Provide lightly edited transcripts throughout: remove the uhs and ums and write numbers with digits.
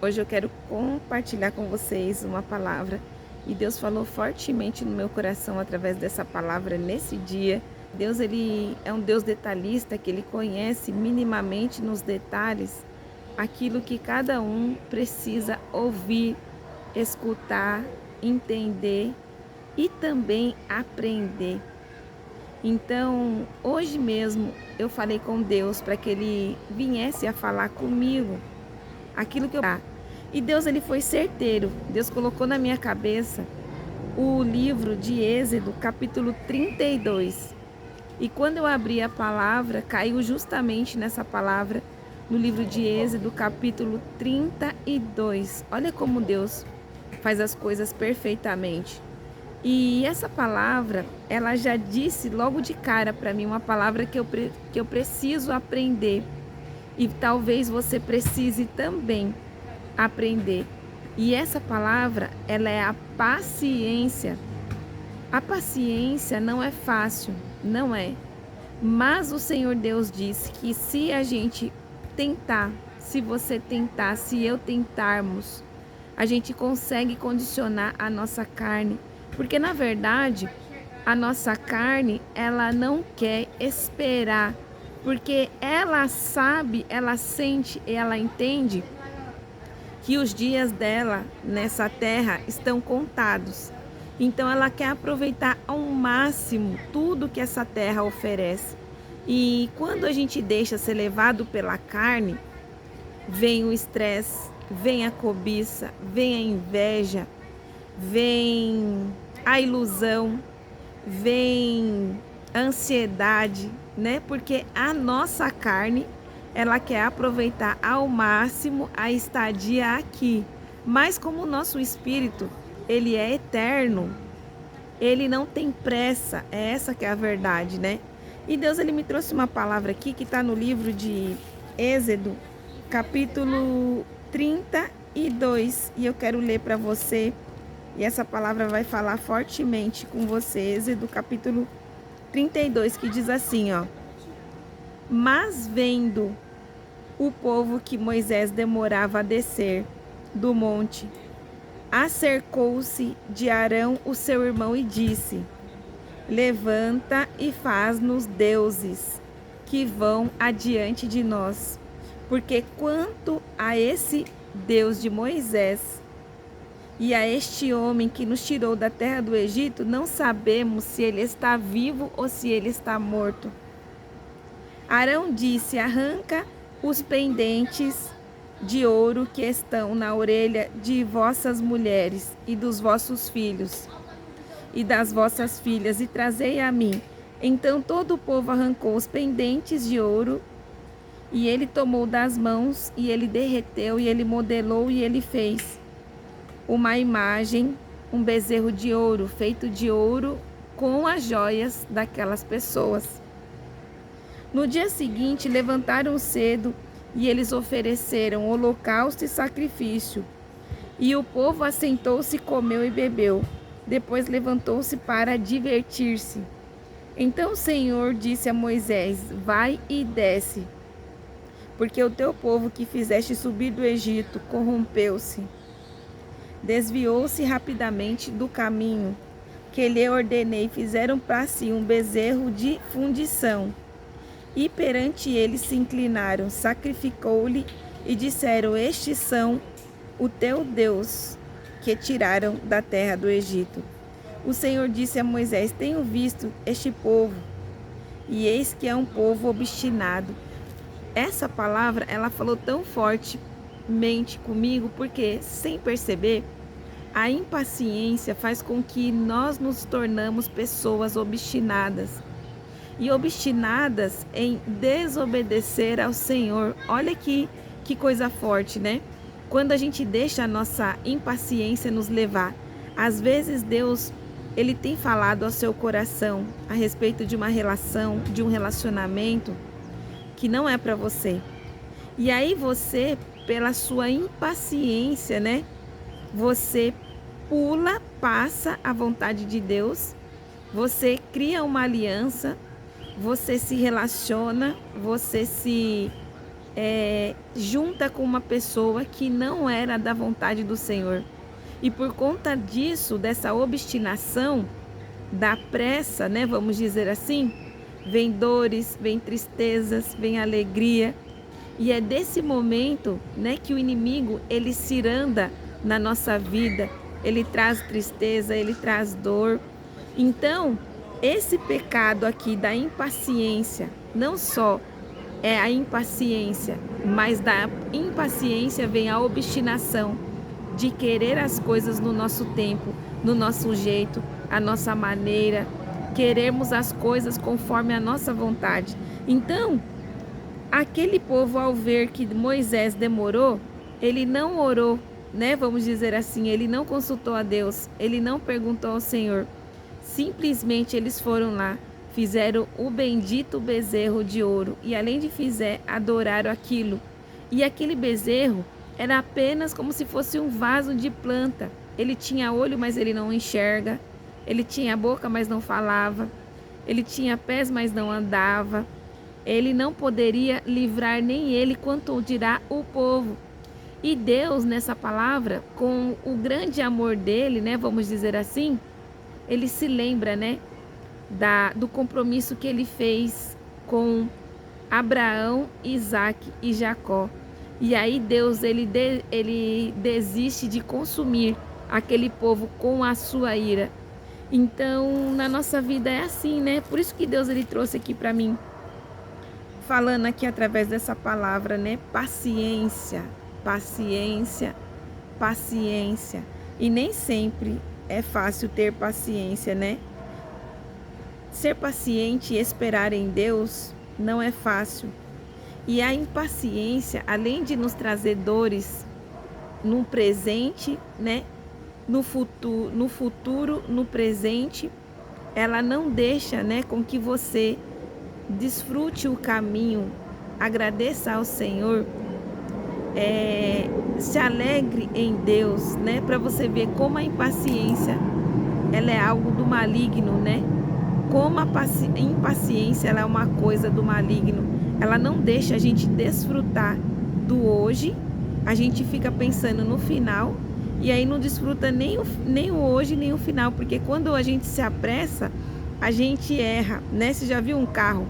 Hoje eu quero compartilhar com vocês uma palavra e Deus falou fortemente no meu coração através dessa palavra nesse dia. Deus, ele é um Deus detalhista, que ele conhece minimamente nos detalhes aquilo que cada um precisa ouvir, escutar, entender e também aprender. Então, hoje mesmo eu falei com Deus para que ele viesse a falar comigo aquilo que eu. E Deus, ele foi certeiro. Deus colocou na minha cabeça o livro de Êxodo, capítulo 32. E quando eu abri a palavra, caiu justamente nessa palavra, no livro de Êxodo, capítulo 32. Olha como Deus faz as coisas perfeitamente. E essa palavra, ela já disse logo de cara para mim, uma palavra que eu preciso aprender. E talvez você precise também aprender. E essa palavra, ela é a paciência. A paciência não é fácil, não é. Mas o Senhor Deus disse que se a gente tentar, se você tentar, se eu tentarmos, a gente consegue condicionar a nossa carne. Porque na verdade, a nossa carne, ela não quer esperar. Porque ela sabe, ela sente, ela entende que os dias dela nessa terra estão contados. Então ela quer aproveitar ao máximo tudo que essa terra oferece. E quando a gente deixa ser levado pela carne, vem o estresse, vem a cobiça, vem a inveja, vem a ilusão, vem a ansiedade, né? Porque a nossa carne, ela quer aproveitar ao máximo a estadia aqui. Mas como o nosso espírito, ele é eterno, ele não tem pressa, é essa que é a verdade, né? E Deus, ele me trouxe uma palavra aqui que está no livro de Êxodo, capítulo 32, e eu quero ler para você, e essa palavra vai falar fortemente com você. Êxodo, capítulo 32, que diz assim, ó: Mas vendo o povo que Moisés demorava a descer do monte, acercou-se de Arão, o seu irmão, e disse: Levanta e faz-nos deuses que vão adiante de nós, porque quanto a esse Deus de Moisés e a este homem que nos tirou da terra do Egito, não sabemos se ele está vivo ou se ele está morto. Arão disse: Arranca os pendentes de ouro que estão na orelha de vossas mulheres e dos vossos filhos e das vossas filhas, e trazei a mim. Então todo o povo arrancou os pendentes de ouro, e ele tomou das mãos, e ele derreteu, e ele modelou, e ele fez uma imagem, um bezerro de ouro, feito de ouro, com as joias daquelas pessoas. No dia seguinte, levantaram cedo, e eles ofereceram holocausto e sacrifício. E o povo assentou-se, comeu e bebeu. Depois levantou-se para divertir-se. Então o Senhor disse a Moisés: Vai e desce, porque o teu povo que fizeste subir do Egito corrompeu-se. Desviou-se rapidamente do caminho que lhe ordenei. Fizeram para si um bezerro de fundição. E perante ele se inclinaram, sacrificou-lhe e disseram: Estes são o teu Deus, que tiraram da terra do Egito. O Senhor disse a Moisés: Tenho visto este povo, e eis que é um povo obstinado. Essa palavra, ela falou tão fortemente comigo, porque, sem perceber, a impaciência faz com que nós nos tornamos pessoas obstinadas. E obstinadas em desobedecer ao Senhor. Olha que coisa forte, né? Quando a gente deixa a nossa impaciência nos levar. Às vezes Deus, ele tem falado ao seu coração a respeito de uma relação, de um relacionamento que não é para você. E aí você, pela sua impaciência, né? Você passa a vontade de Deus, você cria uma aliança, você se relaciona, você se junta com uma pessoa que não era da vontade do Senhor. E por conta disso, dessa obstinação, da pressa, né, vamos dizer assim, vem dores, vem tristezas, vem alegria. E é desse momento, né, que o inimigo, ele ciranda na nossa vida, ele traz tristeza, ele traz dor. Então, esse pecado aqui da impaciência, não só é a impaciência, mas da impaciência vem a obstinação de querer as coisas no nosso tempo, no nosso jeito, a nossa maneira, queremos as coisas conforme a nossa vontade. Então, aquele povo, ao ver que Moisés demorou, ele não orou, né? Vamos dizer assim, ele não consultou a Deus, ele não perguntou ao Senhor. Simplesmente eles foram lá, fizeram o bendito bezerro de ouro e, além de adoraram aquilo. E aquele bezerro era apenas como se fosse um vaso de planta. Ele tinha olho, mas ele não enxerga. Ele tinha boca, mas não falava. Ele tinha pés, mas não andava. Ele não poderia livrar nem ele, quanto dirá o povo. E Deus, nessa palavra, com o grande amor dele, né, vamos dizer assim, ele se lembra, né, do compromisso que ele fez com Abraão, Isaque e Jacó. E aí Deus, ele desiste de consumir aquele povo com a sua ira. Então, na nossa vida é assim, né? Por isso que Deus, ele trouxe aqui para mim, falando aqui através dessa palavra, né? Paciência, paciência, paciência. E nem sempre é fácil ter paciência, né? Ser paciente e esperar em Deus não é fácil. E a impaciência, além de nos trazer dores no presente, né? No futuro, no presente, ela não deixa, né, com que você desfrute o caminho, agradeça ao Senhor, se alegre em Deus, né, para você ver como a impaciência, ela é algo do maligno, né? Como a impaciência, ela é uma coisa do maligno. Ela não deixa a gente desfrutar do hoje, a gente fica pensando no final, e aí não desfruta nem o hoje, nem o final, porque quando a gente se apressa, a gente erra, né? Você já viu um carro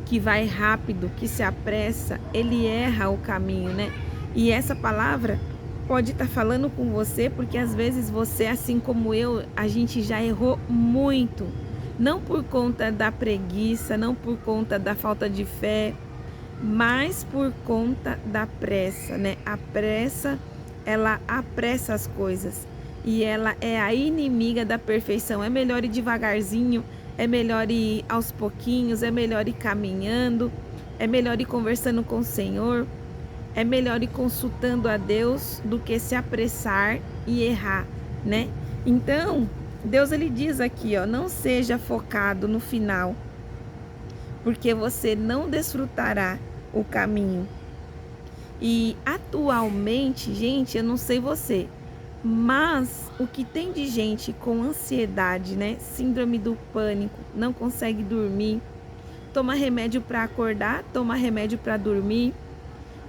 que vai rápido, que se apressa, ele erra o caminho, né? E essa palavra pode estar falando com você, porque às vezes você, assim como eu, a gente já errou muito. Não por conta da preguiça, não por conta da falta de fé, mas por conta da pressa, né? A pressa, ela apressa as coisas e ela é a inimiga da perfeição. É melhor ir devagarzinho, é melhor ir aos pouquinhos, é melhor ir caminhando, é melhor ir conversando com o Senhor, é melhor ir consultando a Deus do que se apressar e errar, né? Então, Deus, ele diz aqui, ó, não seja focado no final, porque você não desfrutará o caminho. E atualmente, gente, eu não sei você, mas o que tem de gente com ansiedade, né? Síndrome do pânico, não consegue dormir, toma remédio para acordar, toma remédio para dormir,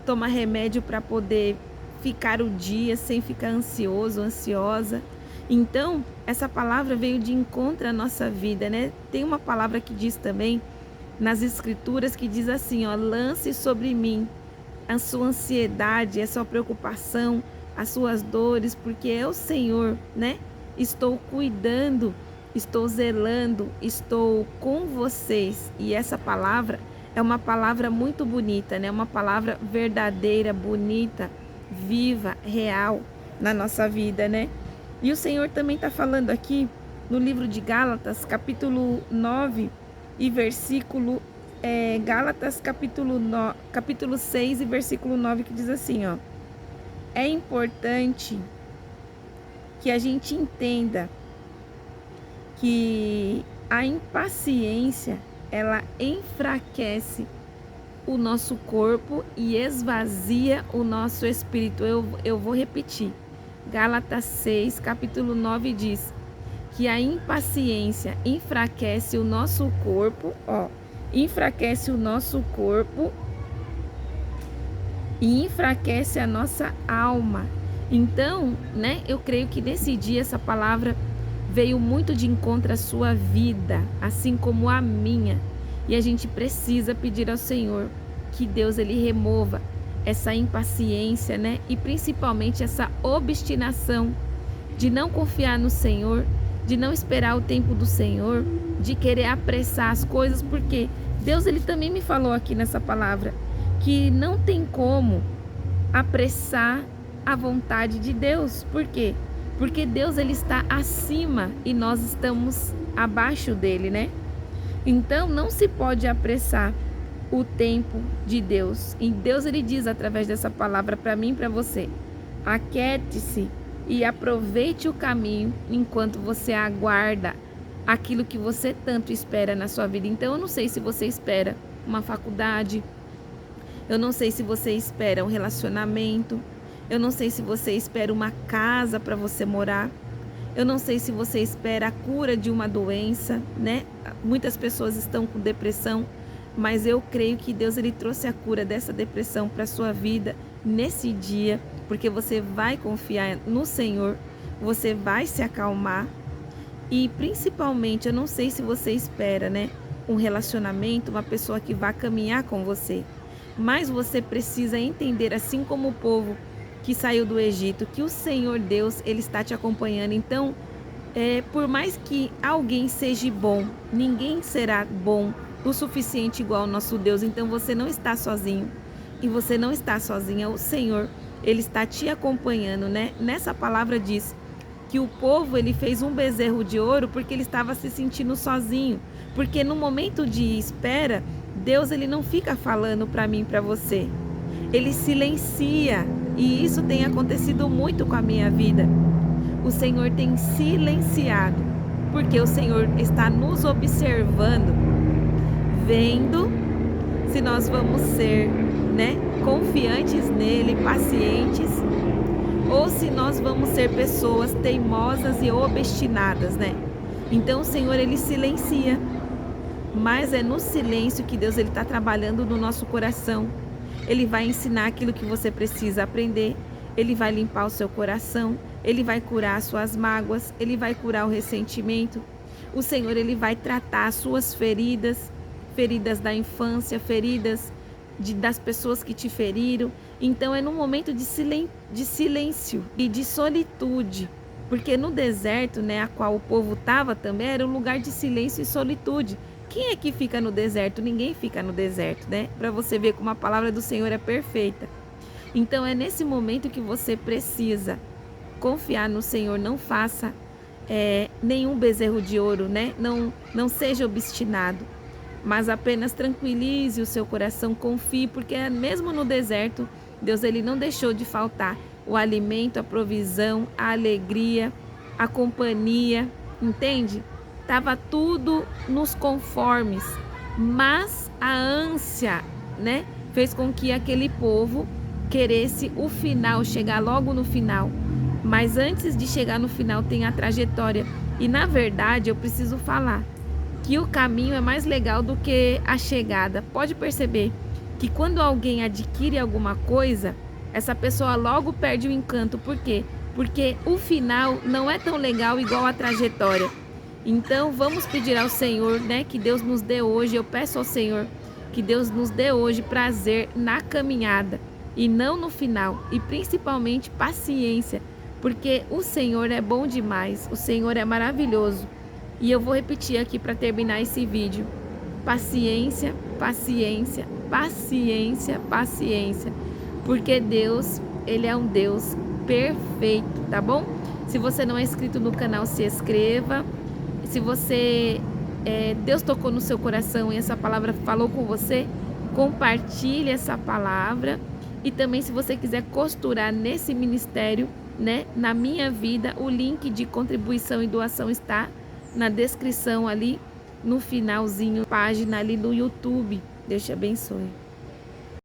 toma remédio para poder ficar o dia sem ficar ansioso, ansiosa. Então, essa palavra veio de encontro à nossa vida, né? Tem uma palavra que diz também nas escrituras, que diz assim, ó, lance sobre mim a sua ansiedade, a sua preocupação, as suas dores, porque é o Senhor, né? Estou cuidando, estou zelando, estou com vocês. E essa palavra é uma palavra muito bonita, né? Uma palavra verdadeira, bonita, viva, real na nossa vida, né? E o Senhor também está falando aqui no livro de Gálatas, capítulo 9 e versículo Gálatas capítulo 6 e versículo 9, que diz assim, ó: é importante que a gente entenda que a impaciência, ela enfraquece o nosso corpo e esvazia o nosso espírito. Eu vou repetir. Gálatas 6, capítulo 9 diz que a impaciência enfraquece o nosso corpo, ó, enfraquece o nosso corpo e enfraquece a nossa alma. Então, né, eu creio que nesse dia essa palavra veio muito de encontro à sua vida, assim como a minha. E a gente precisa pedir ao Senhor que Deus ele remova essa impaciência, né? E principalmente essa obstinação de não confiar no Senhor, de não esperar o tempo do Senhor, de querer apressar as coisas, porque Deus ele também me falou aqui nessa palavra que não tem como apressar a vontade de Deus. Por quê? Porque Deus ele está acima e nós estamos abaixo dele, né? Então não se pode apressar o tempo de Deus. E Deus ele diz através dessa palavra para mim e para você: aquiete-se e aproveite o caminho enquanto você aguarda aquilo que você tanto espera na sua vida. Então eu não sei se você espera uma faculdade, eu não sei se você espera um relacionamento, eu não sei se você espera uma casa para você morar, eu não sei se você espera a cura de uma doença, né? Muitas pessoas estão com depressão, mas eu creio que Deus ele trouxe a cura dessa depressão para a sua vida nesse dia, porque você vai confiar no Senhor, você vai se acalmar. E principalmente, eu não sei se você espera, né, um relacionamento, uma pessoa que vá caminhar com você, mas você precisa entender, assim como o povo que saiu do Egito, que o Senhor Deus, ele está te acompanhando. Então, por mais que alguém seja bom, ninguém será bom o suficiente igual ao nosso Deus. Então você não está sozinho e você não está sozinha. O Senhor, ele está te acompanhando, né? Nessa palavra diz que o povo ele fez um bezerro de ouro porque ele estava se sentindo sozinho, porque no momento de espera, Deus ele não fica falando para mim e para você, ele silencia, e isso tem acontecido muito com a minha vida. O Senhor tem silenciado, porque o Senhor está nos observando, vendo se nós vamos ser, né, confiantes nele, pacientes, ou se nós vamos ser pessoas teimosas e obstinadas, né? Então o Senhor ele silencia, mas é no silêncio que Deus ele está trabalhando no nosso coração. Ele vai ensinar aquilo que você precisa aprender, ele vai limpar o seu coração, ele vai curar as suas mágoas, ele vai curar o ressentimento. O Senhor ele vai tratar as suas feridas, feridas da infância, feridas das pessoas que te feriram. Então é num momento de silêncio e de solitude, porque no deserto, né, a qual o povo estava também, era um lugar de silêncio e solitude. Quem é que fica no deserto? Ninguém fica no deserto, né? Para você ver como a palavra do Senhor é perfeita. Então é nesse momento que você precisa confiar no Senhor. Não faça nenhum bezerro de ouro, né? Não seja obstinado, mas apenas tranquilize o seu coração, confie, porque mesmo no deserto, Deus ele não deixou de faltar o alimento, a provisão, a alegria, a companhia, entende? Tava tudo nos conformes, mas a ânsia, né, fez com que aquele povo queresse o final, chegar logo no final. Mas antes de chegar no final tem a trajetória. E na verdade eu preciso falar que o caminho é mais legal do que a chegada. Pode perceber que quando alguém adquire alguma coisa, essa pessoa logo perde o encanto. Por quê? Porque o final não é tão legal igual a trajetória. Então vamos pedir ao Senhor, né, que Deus nos dê hoje, eu peço ao Senhor que Deus nos dê hoje prazer na caminhada e não no final, e principalmente paciência, porque o Senhor é bom demais, o Senhor é maravilhoso. E eu vou repetir aqui para terminar esse vídeo: paciência, paciência, paciência, paciência, porque Deus, ele é um Deus perfeito, tá bom? Se você não é inscrito no canal, se inscreva. Se você, Deus tocou no seu coração e essa palavra falou com você, compartilhe essa palavra. E também, se você quiser costurar nesse ministério, né, na minha vida, o link de contribuição e doação está na descrição ali, no finalzinho, página ali no YouTube. Deus te abençoe.